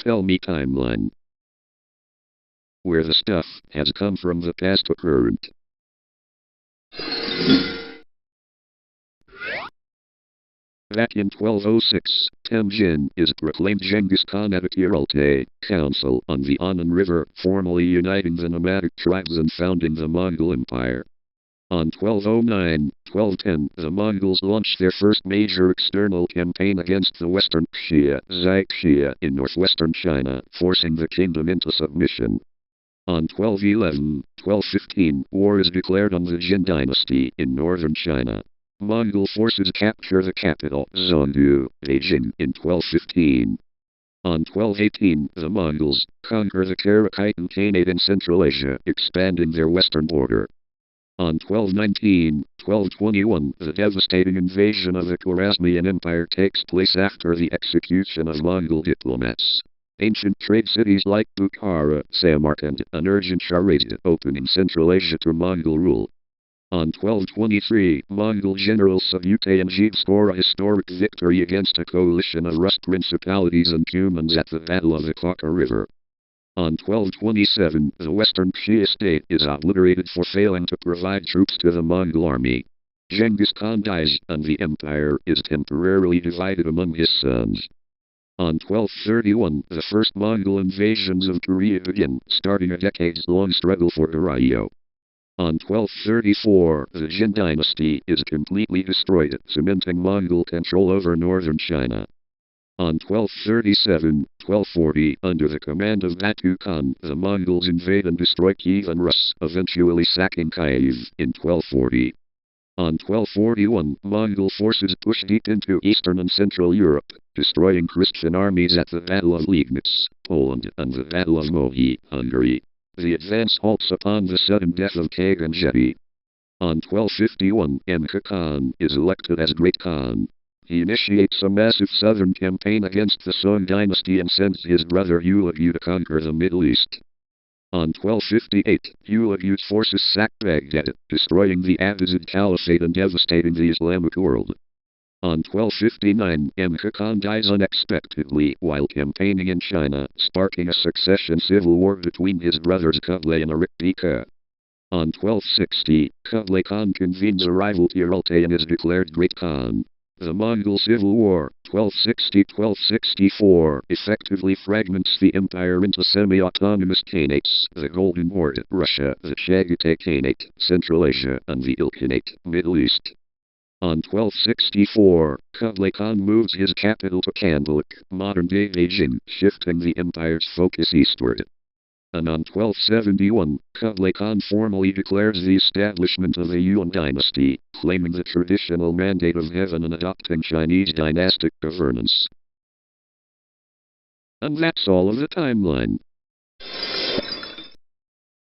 Tell me timeline. Where the stuff has come from the past to current. Back in 1206, Temujin is proclaimed Genghis Khan at a Kiralte council on the Anan River, formally uniting the nomadic tribes and founding the Mongol Empire. On 1209-1210, the Mongols launched their first major external campaign against the Western Xia in northwestern China, forcing the kingdom into submission. On 1211-1215, war is declared on the Jin dynasty in northern China. Mongol forces capture the capital, Zhongdu, Beijing, in 1215. On 1218, the Mongols conquer the Karachitan Khanate in Central Asia, expanding their western border. On 1219-1221, the devastating invasion of the Khwarezmian Empire takes place after the execution of Mongol diplomats. Ancient trade cities like Bukhara, Samarkand, and Urgen-Shahrazad open in Central Asia to Mongol rule. On 1223, Mongol general Subutayangib score a historic victory against a coalition of Rus principalities and Cumans at the Battle of the Kaka River. On 1227, the Western Xia state is obliterated for failing to provide troops to the Mongol army. Genghis Khan dies, and the empire is temporarily divided among his sons. On 1231, the first Mongol invasions of Korea begin, starting a decades-long struggle for Goryeo. On 1234, the Jin dynasty is completely destroyed, cementing Mongol control over northern China. On 1237-1240, under the command of Batu Khan, the Mongols invade and destroy Kiev and Rus, eventually sacking Kiev in 1240. On 1241, Mongol forces push deep into Eastern and Central Europe, destroying Christian armies at the Battle of Liegnitz, Poland, and the Battle of Mohi, Hungary. The advance halts upon the sudden death of Kagan Jeti. On 1251, Emka Khan is elected as Great Khan. He initiates a massive southern campaign against the Song dynasty and sends his brother Ulugh to conquer the Middle East. On 1258, Ulugh's forces sack Baghdad, destroying the Abbasid Caliphate and devastating the Islamic world. On 1259, Emka Khan dies unexpectedly while campaigning in China, sparking a succession civil war between his brothers Kublai and Arikbeka. On 1260, Kublai Khan convenes a rival Kiralte and is declared Great Khan. The Mongol Civil War, 1260-1264, effectively fragments the empire into semi-autonomous khanates, the Golden Horde, Russia, the Chagatai Khanate, Central Asia, and the Ilkhanate, Middle East. On 1264, Kublai Khan moves his capital to Kandalik, modern-day Beijing, shifting the empire's focus eastward. And on 1271, Kublai Khan formally declares the establishment of the Yuan dynasty, claiming the traditional mandate of heaven and adopting Chinese dynastic governance. And that's all of the timeline.